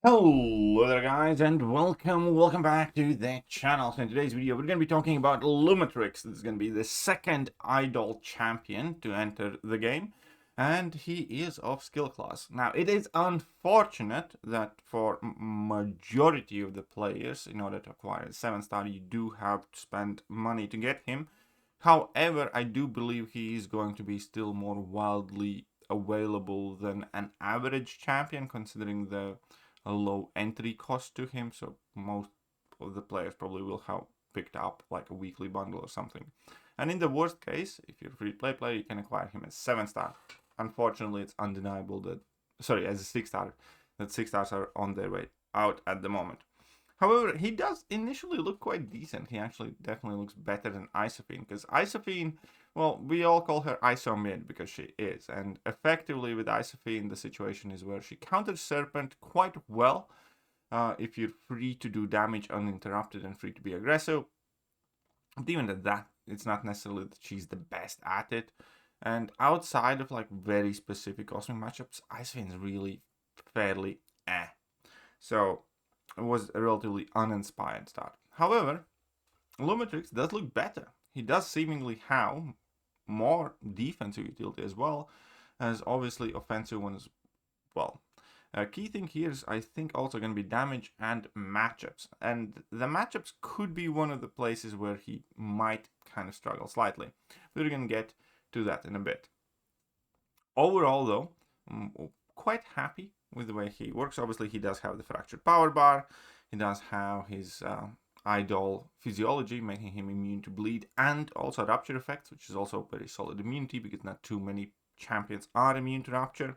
Hello there guys and welcome back to the channel. So in today's video we're going to be talking about Lumatrix. This is going to be the second idol champion to enter the game, and he is of skill class. Now it is unfortunate that for majority of the players, in order to acquire a 7-star you do have to spend money to get him. However, I do believe he is going to be still more wildly available than an average champion, considering the a low entry cost to him, so most of the players probably will have picked up like a weekly bundle or something. And in the worst case, if you're a free-to-play player, you can acquire him as 7-star. Unfortunately, it's undeniable that, sorry, as a 6-star, that 6 stars are on their way out at the moment. However, he does initially look quite decent. He actually definitely looks better than Isophine, because Isophine, well, we all call her ISO mid because she is. And effectively with Isophine, the situation is where she counters Serpent quite well if you're free to do damage uninterrupted and free to be aggressive. But even at that, it's not necessarily that she's the best at it. And outside of like very specific cosmic matchups, Isophine is really fairly eh. So it was a relatively uninspired start. However, Lumatrix does look better. He does seemingly have more defensive utility as well as obviously offensive one as well. A key thing here is I think also going to be damage and matchups. And the matchups could be one of the places where he might kind of struggle slightly. We're going to get to that in a bit. Overall though, I'm quite happy with the way he works. Obviously he does have the fractured power bar. He does have his idol physiology, making him immune to bleed, and also rupture effects, which is also very solid immunity because not too many champions are immune to rupture.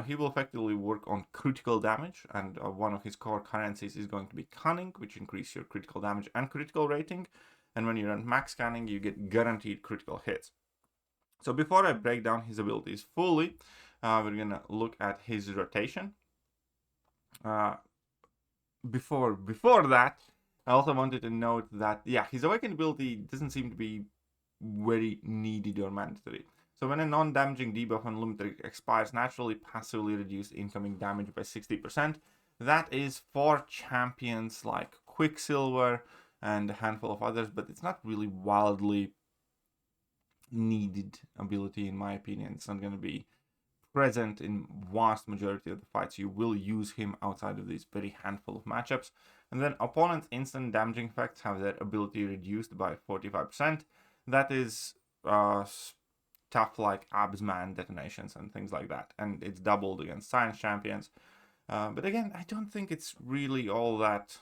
He will effectively work on critical damage, and one of his core currencies is going to be cunning, which increases your critical damage and critical rating. And when you run max cunning, you get guaranteed critical hits. So before I break down his abilities fully, we're gonna look at his rotation. Before that, I also wanted to note that, yeah, his awakened ability doesn't seem to be very needed or mandatory. So when a non-damaging debuff on Lumatrix expires, naturally passively reduce incoming damage by 60%. That is for champions like Quicksilver and a handful of others, but it's not really wildly needed ability in my opinion. It's not going to be present in vast majority of the fights. You will use him outside of these very handful of matchups. And then opponents' instant damaging effects have their ability reduced by 45%. That is stuff like Absman detonations and things like that. And it's doubled against science champions. But again, I don't think it's really all that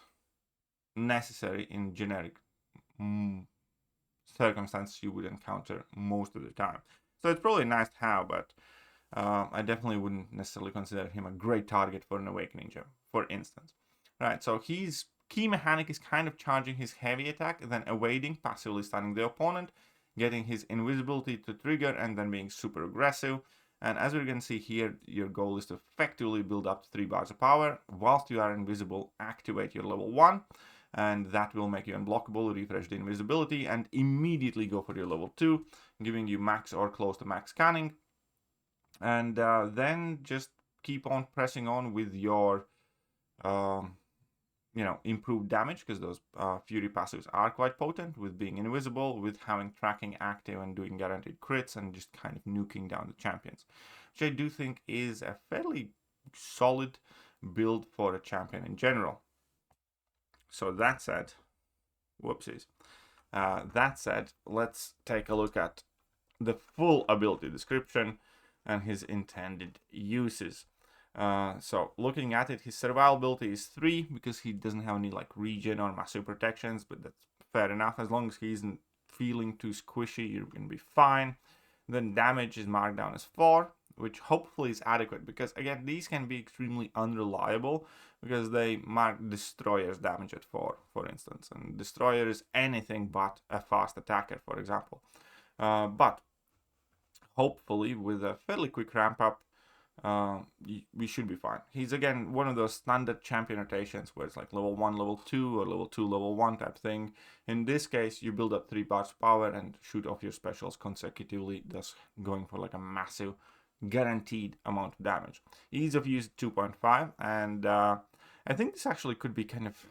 necessary in generic circumstances you would encounter most of the time. So it's probably nice to have, but I definitely wouldn't necessarily consider him a great target for an awakening gem, for instance. Right, so his key mechanic is kind of charging his heavy attack, then evading, passively stunning the opponent, getting his invisibility to trigger, and then being super aggressive. And as we're going to see here, your goal is to effectively build up to 3 bars of power. Whilst you are invisible, activate your level 1, and that will make you unblockable, refresh the invisibility, and immediately go for your level 2, giving you max or close to max scanning. And then just keep on pressing on with your improved damage, because those fury passives are quite potent, with being invisible, with having tracking active and doing guaranteed crits, and just kind of nuking down the champions, which I do think is a fairly solid build for a champion in general. So that said, whoopsies. That said, let's take a look at the full ability description and his intended uses. So looking at it, his survivability is 3 because he doesn't have any like regen or massive protections, but that's fair enough. As long as he isn't feeling too squishy, you're gonna be fine. Then damage is marked down as 4, which hopefully is adequate, because again, these can be extremely unreliable because they mark destroyer's damage at 4, for instance, and destroyer is anything but a fast attacker, for example. But hopefully with a fairly quick ramp up, we should be fine. He's again one of those standard champion rotations where it's like level 1, level 2, or level 2, level 1 type thing. In this case, you build up 3 bars of power and shoot off your specials consecutively, thus going for like a massive guaranteed amount of damage. Ease of use 2.5, and I think this actually could be kind of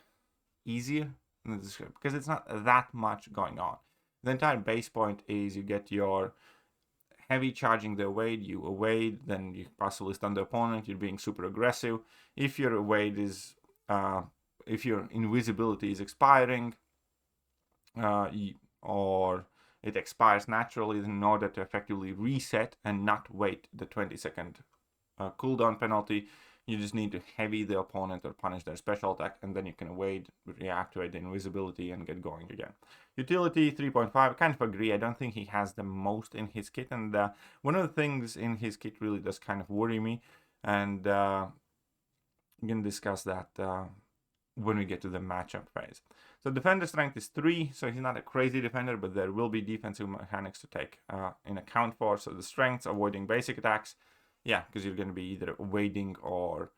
easier in the description because it's not that much going on. The entire base point is you get your heavy charging the evade, you evade, then you possibly stun the opponent, you're being super aggressive. If your evade is, if your invisibility is expiring, or it expires naturally, in order to effectively reset and not wait the 20-second cooldown penalty, you just need to heavy the opponent or punish their special attack, and then you can evade, reactivate the invisibility, and get going again. Utility 3.5, kind of agree. I don't think he has the most in his kit, and one of the things in his kit really does kind of worry me, and we're going to discuss that when we get to the matchup phase. So defender strength is 3, so he's not a crazy defender, but there will be defensive mechanics to take in account for. So the strengths, avoiding basic attacks, yeah, because you're going to be either evading or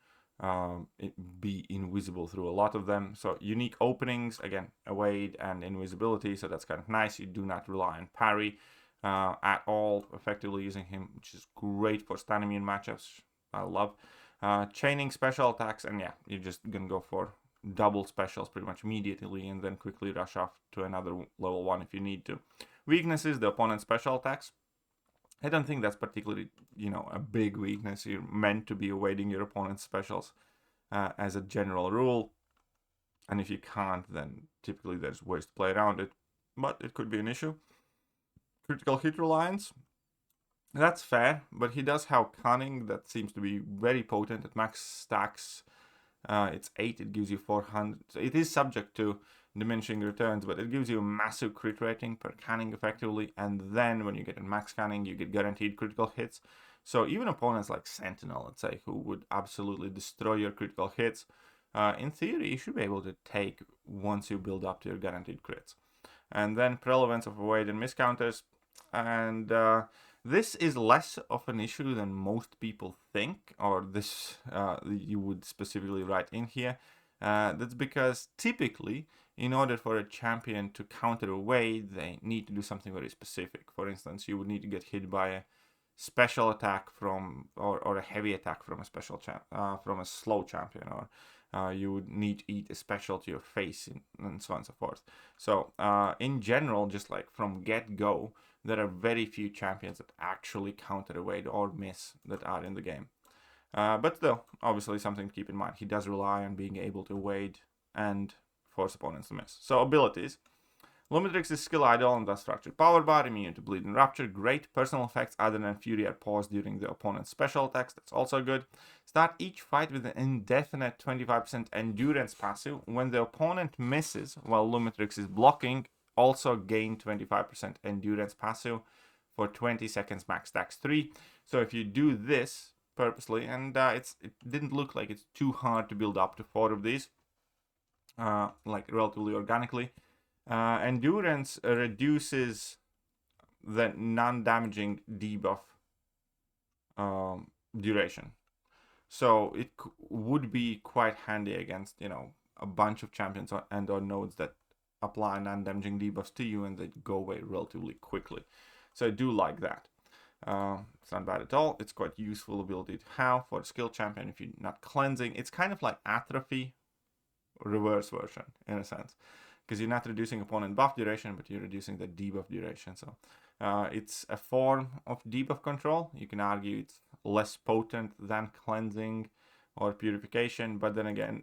be invisible through a lot of them. So unique openings, again, evade and invisibility, so that's kind of nice. You do not rely on parry at all, effectively using him, which is great for stun immune matchups. I love chaining special attacks, and yeah, you're just going to go for double specials pretty much immediately and then quickly rush off to another level 1 if you need to. Weaknesses, the opponent's special attacks. I don't think that's particularly, a big weakness. You're meant to be evading your opponent's specials as a general rule. And if you can't, then typically there's ways to play around it. But it could be an issue. Critical hit reliance. That's fair, but he does have cunning that seems to be very potent at max stacks. It's 8, it gives you 400. So it is subject to diminishing returns, but it gives you a massive crit rating per canning effectively, and then when you get in max canning, you get guaranteed critical hits. So even opponents like Sentinel, let's say, who would absolutely destroy your critical hits, in theory, you should be able to take once you build up to your guaranteed crits. And then prevalence of evade and miscounters, and this is less of an issue than most people think, or this you would specifically write in here. That's because typically, in order for a champion to counter evade, they need to do something very specific. For instance, you would need to get hit by a special attack from, or a heavy attack from a from a slow champion, or you would need to eat a special to your face, and so on and so forth. So in general, just like from get-go, there are very few champions that actually counter evade or miss that are in the game. But still, obviously something to keep in mind. He does rely on being able to evade and force opponents to miss. So abilities. Lumatrix is skill idle and thus structured power bar, immune to bleed and rupture. Great personal effects other than fury are paused during the opponent's special attacks. That's also good. Start each fight with an indefinite 25% endurance passive. When the opponent misses while Lumatrix is blocking, also gain 25% endurance passive for 20 seconds max stacks 3. So if you do this purposely, and it didn't look like it's too hard to build up to 4 of these, like relatively organically. Endurance reduces the non-damaging debuff duration. So it would be quite handy against, a bunch of champions and or nodes that apply non-damaging debuffs to you and they go away relatively quickly. So I do like that. It's not bad at all. It's quite useful ability to have for a skill champion if you're not cleansing. It's kind of like atrophy reverse version in a sense, because you're not reducing opponent buff duration, but you're reducing the debuff duration. So it's a form of debuff control. You can argue it's less potent than cleansing or purification, but then again,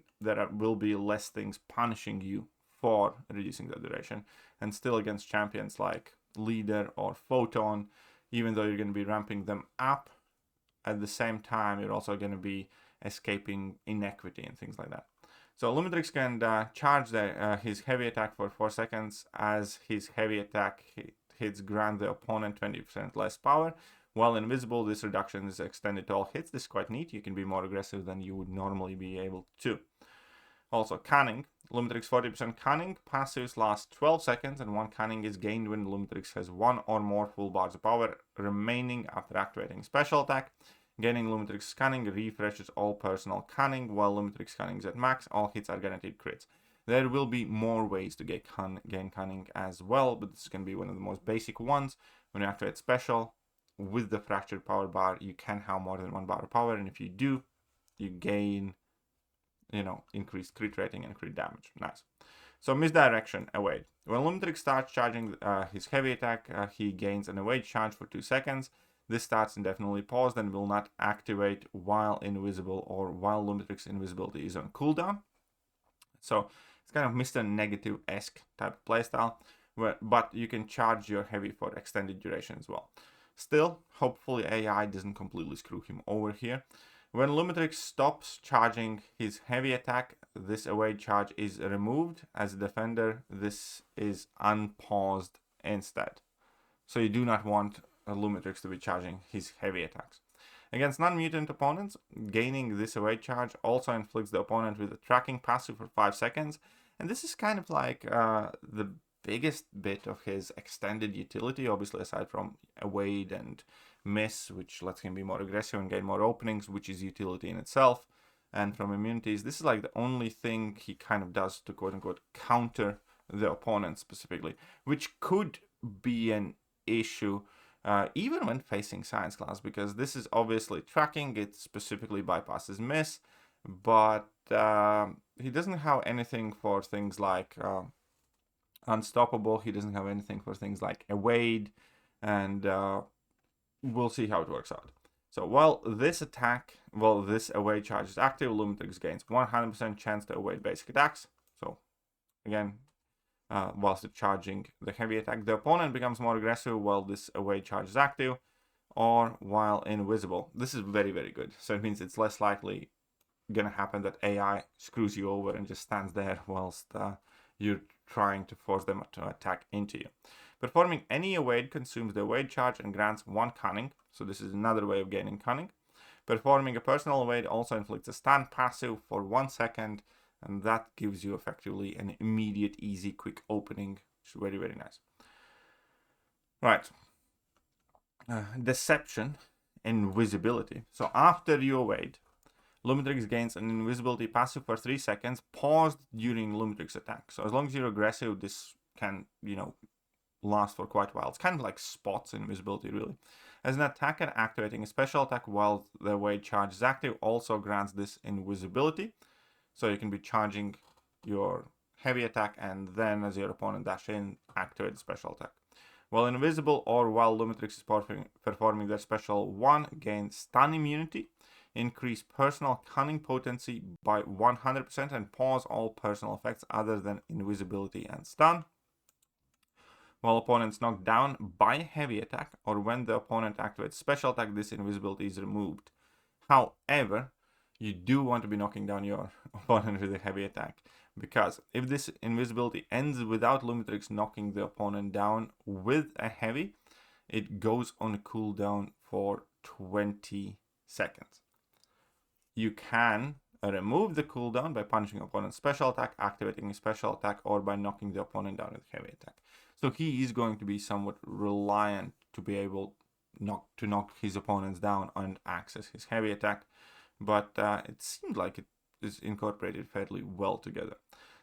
will be less things punishing you for reducing the duration. And still against champions like Leader or Photon, even though you're going to be ramping them up, at the same time, you're also going to be escaping inequity and things like that. So Lumatrix can charge his heavy attack for 4 seconds. As his heavy attack hits grant the opponent 20% less power. While invisible, this reduction is extended to all hits. This is quite neat. You can be more aggressive than you would normally be able to. Also, Cunning. Lumatrix 40% Cunning. Passives last 12 seconds, and 1 Cunning is gained when Lumatrix has 1 or more full bars of power remaining after activating special attack. Gaining Lumatrix Cunning refreshes all personal Cunning. While Lumatrix Cunning is at max, all hits are guaranteed crits. There will be more ways to gain Cunning as well, but this is going to be one of the most basic ones. When you activate special, with the fractured power bar, you can have more than 1 bar of power, and if you do, you gain you know, increased crit rating and crit damage. Nice. So misdirection, evade. When Lumatrix starts charging his heavy attack, he gains an evade charge for 2 seconds. This starts indefinitely paused and will not activate while invisible or while Lumatrix invisibility is on cooldown. So it's kind of Mr. Negative-esque type of playstyle, but you can charge your heavy for extended duration as well. Still, hopefully AI doesn't completely screw him over here. When Lumatrix stops charging his heavy attack, this evade charge is removed. As a defender, this is unpaused instead. So you do not want Lumatrix to be charging his heavy attacks. Against non-mutant opponents, gaining this evade charge also inflicts the opponent with a tracking passive for 5 seconds. And this is kind of like the biggest bit of his extended utility, obviously aside from evade and miss, which lets him be more aggressive and gain more openings, which is utility in itself. And from immunities, this is like the only thing he kind of does to quote-unquote counter the opponent specifically, which could be an issue even when facing science class, because this is obviously tracking, it specifically bypasses miss, but he doesn't have anything for things like unstoppable, he doesn't have anything for things like evade, and we'll see how it works out. So while this evade charge is active, Lumatrix gains 100% chance to evade basic attacks. So again, whilst charging the heavy attack, the opponent becomes more aggressive while this evade charge is active, or while invisible. This is very, very good. So it means it's less likely gonna happen that AI screws you over and just stands there whilst you're trying to force them to attack into you. Performing any evade consumes the evade charge and grants 1 cunning. So this is another way of gaining cunning. Performing a personal evade also inflicts a stun passive for 1 second, and that gives you effectively an immediate, easy, quick opening, which is very, very nice. Right. Deception, invisibility. So after you evade, Lumatrix gains an invisibility passive for 3 seconds, paused during Lumatrix attack. So as long as you're aggressive, this can, you know, last for quite a while. It's kind of like spots invisibility, really. As an attacker, activating a special attack while the evade charge is active also grants this invisibility. So you can be charging your heavy attack and then as your opponent dash in, activate the special attack. While invisible or while Lumatrix is performing their special 1, gain stun immunity, increase personal cunning potency by 100% and pause all personal effects other than invisibility and stun. While opponents knocked down by heavy attack or when the opponent activates special attack, this invisibility is removed. However, you do want to be knocking down your opponent with a heavy attack, because if this invisibility ends without Lumatrix knocking the opponent down with a heavy, it goes on cooldown for 20 seconds. You can remove the cooldown by punishing opponent's special attack, activating a special attack, or by knocking the opponent down with heavy attack. So he is going to be somewhat reliant to be able to knock his opponents down and access his heavy attack, but it seemed like it is incorporated fairly well together.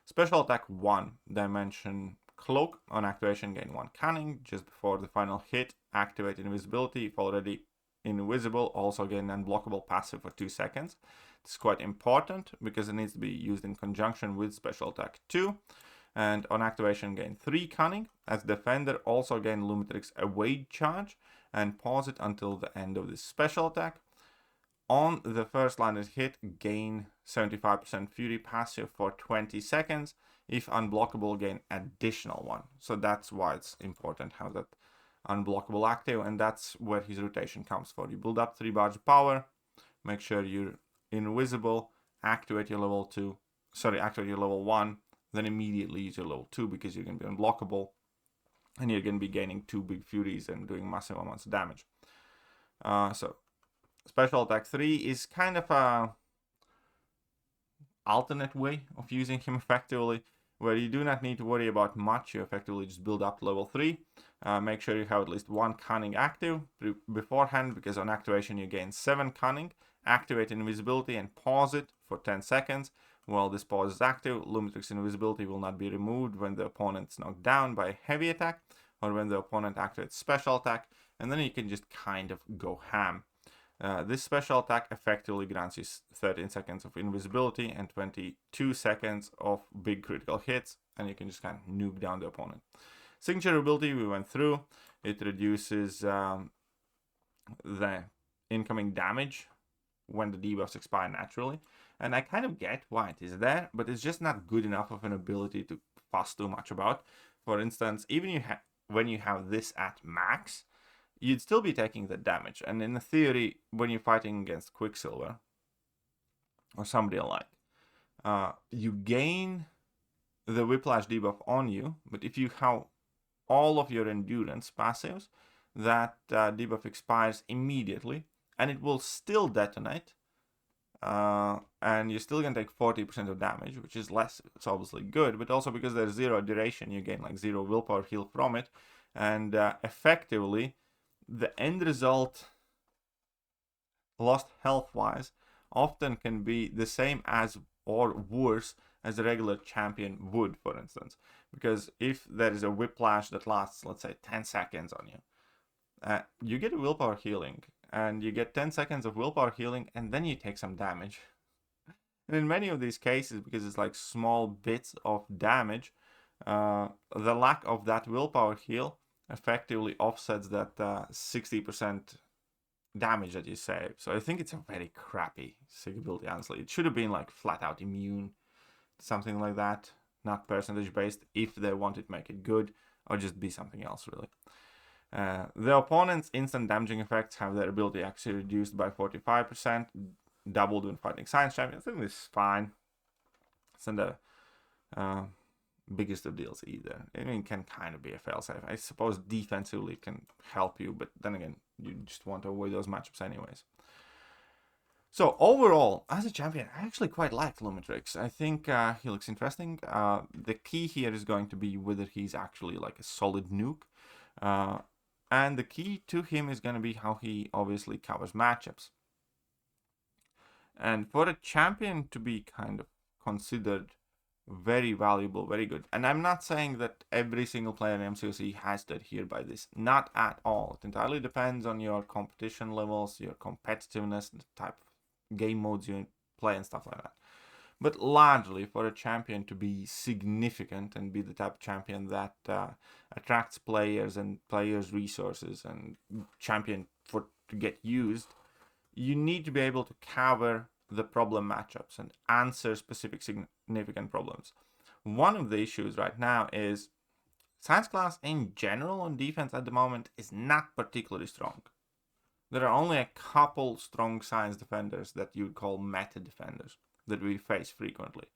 Special attack 1, dimension cloak. On activation, gain 1 cunning. Just before the final hit, activate invisibility. If already invisible, also gain an unblockable passive for 2 seconds. This is quite important because it needs to be used in conjunction with special attack 2. And on activation, gain 3 cunning. As defender, also gain Lumatrix evade charge and pause it until the end of this special attack. On the first line of hit, gain 75% fury passive for 20 seconds. If unblockable, gain additional 1. So that's why it's important to have that unblockable active, and that's where his rotation comes for. You build up 3 bars of power, make sure you're invisible, activate your level 1, then immediately use your level 2 because you're going to be unblockable and you're going to be gaining 2 big furies and doing massive amounts of damage. So special attack 3 is kind of a alternate way of using him effectively, where you do not need to worry about much. You effectively just build up to level 3. Make sure you have at least 1 cunning active beforehand, because on activation you gain 7 cunning. Activate invisibility and pause it for 10 seconds. While this pause is active, Lumatrix invisibility will not be removed when the opponent is knocked down by a heavy attack or when the opponent activates special attack, and then you can just kind of go ham. This special attack effectively grants you 13 seconds of invisibility and 22 seconds of big critical hits, and you can just kind of nuke down the opponent. Signature ability we went through. It reduces the incoming damage when the debuffs expire naturally. And I kind of get why it is there, but it's just not good enough of an ability to fuss too much about. For instance, even when you have this at max, you'd still be taking the damage. And in the theory, when you're fighting against Quicksilver or somebody alike, you gain the Whiplash debuff on you, but if you have all of your endurance passives, that debuff expires immediately, and it will still detonate, and you're still gonna take 40% of damage, which is less. It's obviously good, but also because there's 0 duration, you gain like 0 willpower heal from it, and effectively the end result, lost health wise, often can be the same as or worse as a regular champion would, for instance. Because if there is a whiplash that lasts, let's say, 10 seconds on you, you get a willpower healing, and you get 10 seconds of willpower healing, and then you take some damage. And in many of these cases, because it's like small bits of damage, the lack of that willpower heal effectively offsets that 60% damage that you save. So I think it's a very crappy sig ability, honestly. It should have been like flat out immune, something like that, not percentage based, if they wanted to make it good, or just be something else really. The opponent's instant damaging effects have their ability actually reduced by 45%, doubled when fighting science champions. I think this is fine. It's not the biggest of deals either. I mean, it can kind of be a failsafe. I suppose defensively it can help you, but then again, you just want to avoid those matchups anyways. So overall, as a champion, I actually quite like Lumatrix. I think he looks interesting. The key here is going to be whether he's actually like a solid nuke. And the key to him is going to be how he obviously covers matchups. And for a champion to be kind of considered very valuable, very good. And I'm not saying that every single player in MCOC has to adhere by this. Not at all. It entirely depends on your competition levels, your competitiveness, the type of game modes you play and stuff like that. But largely, for a champion to be significant and be the type of champion that attracts players and players' resources and champion to get used, you need to be able to cover the problem matchups and answer specific significant problems. One of the issues right now is Science class in general on defense at the moment is not particularly strong. There are only a couple strong Science defenders that you would call meta defenders that we face frequently.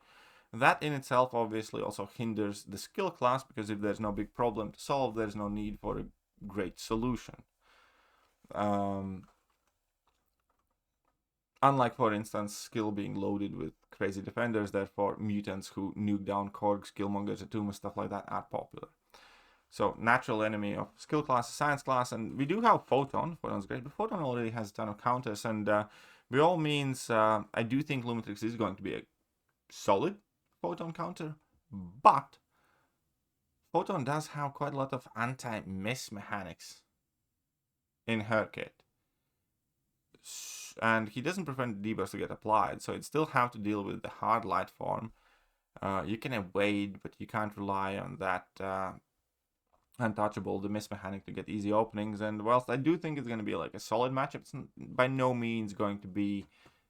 That in itself obviously also hinders the skill class, because if there's no big problem to solve, there's no need for a great solution. Unlike, for instance, skill being loaded with crazy defenders, therefore mutants who nuke down Korgs, Killmongers, Atumas, stuff like that are popular. So natural enemy of skill class is Science class, and we do have Photon. Photon's great, but Photon already has a ton of counters, and by all means, I do think Lumatrix is going to be a solid Photon counter, but Photon does have quite a lot of anti-miss mechanics in her kit. And he doesn't prevent debuffs to get applied, so you'd still have to deal with the hard light form. You can evade, but you can't rely on that untouchable, the miss mechanic, to get easy openings. And whilst I do think it's going to be like a solid matchup, it's by no means going to be,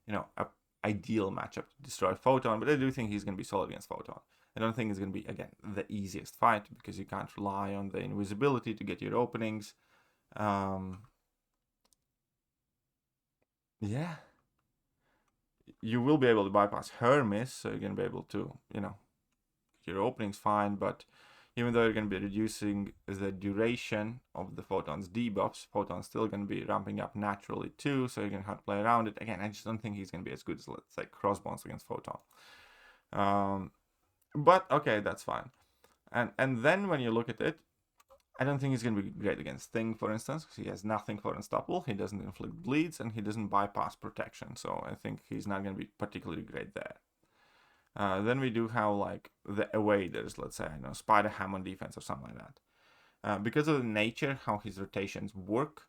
you know, a ideal matchup to destroy Photon, but I do think he's going to be solid against Photon. I don't think it's going to be, again, the easiest fight, because you can't rely on the invisibility to get your openings. Yeah. You will be able to bypass her miss, so you're going to be able to, you know, get your openings fine, but even though you're going to be reducing the duration of the Photon's debuffs, Photon's still going to be ramping up naturally too, so you're going to have to play around it. Again, I just don't think he's going to be as good as, let's say, Crossbones against Photon. But, okay, that's fine. And then when you look at it, I don't think he's going to be great against Thing, for instance, because he has nothing for Unstoppable, he doesn't inflict bleeds, and he doesn't bypass protection, so I think he's not going to be particularly great there. Then we do have, like, the evaders, let's say, you know, Spider-Ham on defense or something like that. Because of the nature, how his rotations work,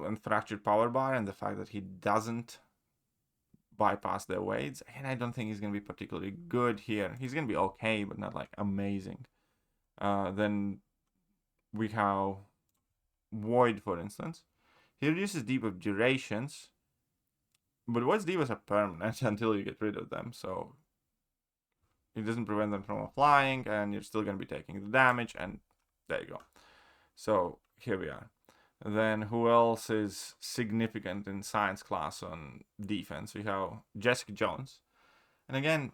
and Fractured Power Bar, and the fact that he doesn't bypass their weights, and I don't think he's going to be particularly good here. He's going to be okay, but not like amazing. Then we have Void, for instance. He reduces debuff durations, but Void's debuffs are permanent until you get rid of them, so it doesn't prevent them from flying, and you're still going to be taking the damage, and there you go. So here we are. Then who else is significant in science class on defense? We have Jessica Jones. And again,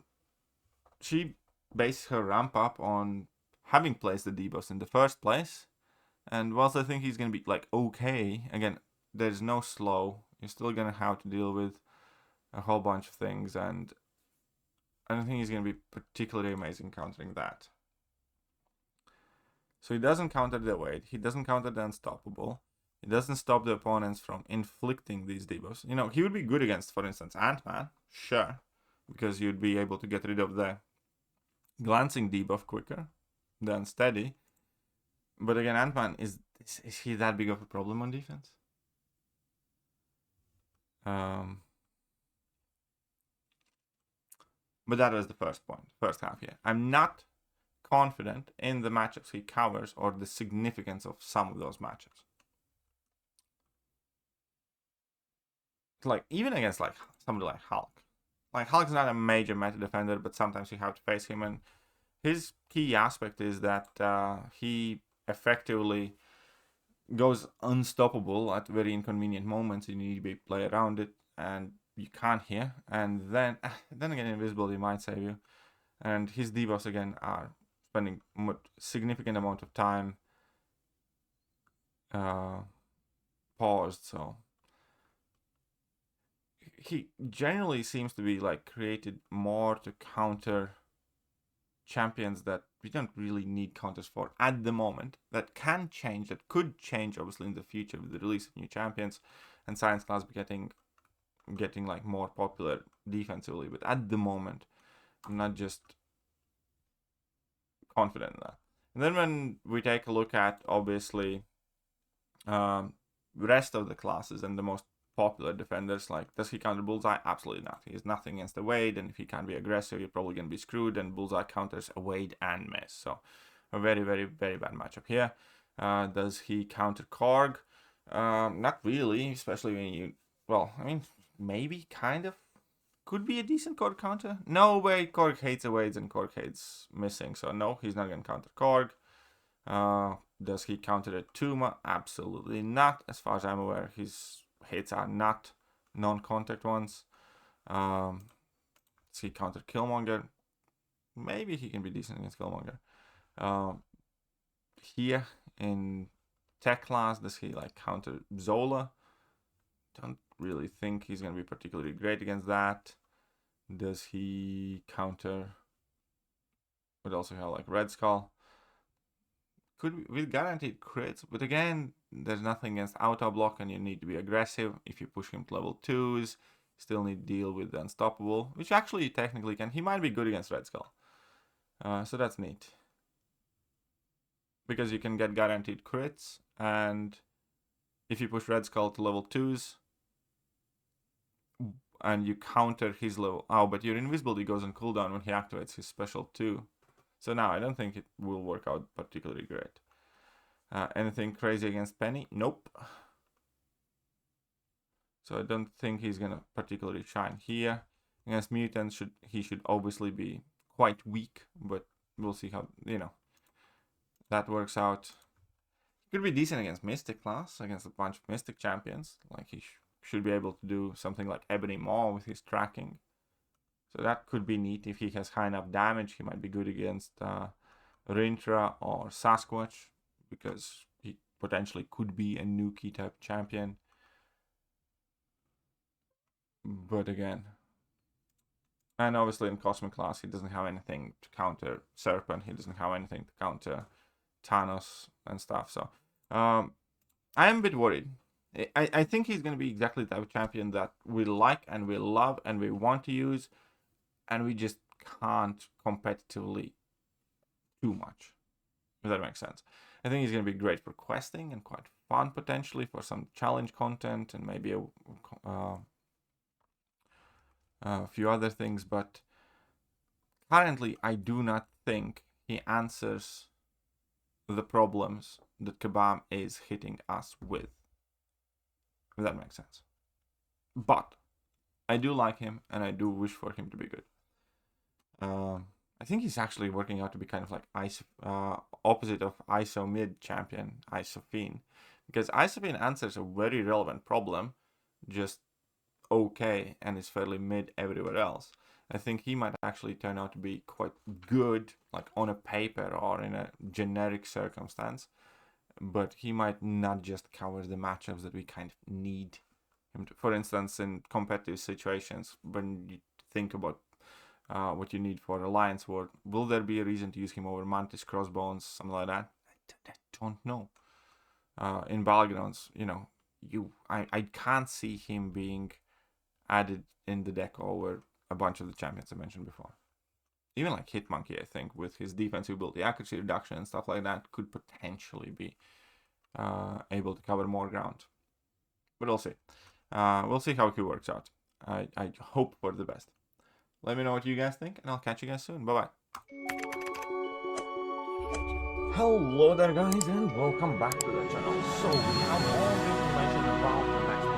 she based her ramp up on having placed the debuffs in the first place. And whilst I think he's going to be like okay, again, there's no slow. You're still going to have to deal with a whole bunch of things, and I don't think he's going to be particularly amazing countering that. So he doesn't counter the weight, he doesn't counter the unstoppable, he doesn't stop the opponents from inflicting these debuffs. You know, he would be good against, for instance, Ant-Man, sure, because you'd be able to get rid of the glancing debuff quicker, the unsteady. But again, Ant-Man, is he that big of a problem on defense? But that was the first point, first half here. I'm not confident in the matchups he covers or the significance of some of those matchups. Like, even against like somebody like Hulk. Like, Hulk's not a major meta defender, but sometimes you have to face him, and his key aspect is that he effectively goes unstoppable at very inconvenient moments. You need to play around it, and you can't here. And then again, invisibility might save you. And his debuffs again are spending significant amount of time paused. So he generally seems to be like created more to counter champions that we don't really need counters for at the moment. That can change, that could change obviously in the future with the release of new champions and science class getting like more popular defensively, but at the moment I'm not just confident in that. And then when we take a look at obviously rest of the classes and the most popular defenders, like, does he counter Bullseye? Absolutely not. He has nothing against the Wade, and if he can't be aggressive, you're probably going to be screwed, and Bullseye counters a Wade and miss. So a very, very, very bad matchup here. Does he counter Korg? Not really, especially when you, well, I mean, maybe, kind of. Could be a decent Korg counter. No way, Korg hates the Wades and Korg hates missing, so no, he's not going to counter Korg. Does he counter the Tuma? Absolutely not. As far as I'm aware, his hits are not non-contact ones. Does he counter Killmonger? Maybe he can be decent against Killmonger. Here in tech class, does he like counter Zola? Don't really think he's going to be particularly great against that. Does he counter? Would also have like Red Skull. Could with guaranteed crits, but again, there's nothing against auto block, and you need to be aggressive. If you push him to level 2s, still need to deal with the unstoppable, which actually technically can. He might be good against Red Skull, so that's neat because you can get guaranteed crits, and if you push Red Skull to level 2s and you counter his level, but your invisibility goes on cooldown when he activates his special too. So now I don't think it will work out particularly great. Anything crazy against Penny? Nope. So I don't think he's gonna particularly shine here. Against mutants, he should obviously be quite weak, but we'll see how, you know, that works out. He could be decent against Mystic class, against a bunch of Mystic champions. Like, he should be able to do something like Ebony Maw with his tracking. So that could be neat. If he has high enough damage, he might be good against Rintra or Sasquatch, because he potentially could be a Nuki type champion. But again, and obviously in Cosmic class, he doesn't have anything to counter Serpent. He doesn't have anything to counter Thanos and stuff. So I am a bit worried. I think he's going to be exactly the type of champion that we like and we love and we want to use, and we just can't competitively too much, if that makes sense. I think he's going to be great for questing and quite fun potentially for some challenge content and maybe a few other things, but currently I do not think he answers the problems that Kabam is hitting us with, if that makes sense. But I do like him, and I do wish for him to be good. I think he's actually working out to be kind of like opposite of ISO mid champion Isophene, because Isophene answers a very relevant problem, just okay, and is fairly mid everywhere else. I think he might actually turn out to be quite good, like on a paper or in a generic circumstance, but he might not just cover the matchups that we kind of need him to. For instance, in competitive situations, when you think about what you need for Alliance War, will there be a reason to use him over Mantis, Crossbones, something like that? I don't know. In Battlegrounds, I can't see him being added in the deck over a bunch of the champions I mentioned before. Even like Hitmonkey, I think, with his defensive ability, accuracy reduction and stuff like that, could potentially be able to cover more ground. But we'll see. We'll see how he works out. I hope for the best. Let me know what you guys think, and I'll catch you guys soon. Bye-bye. Hello there, guys, and welcome back to the channel. So we have all the information about the next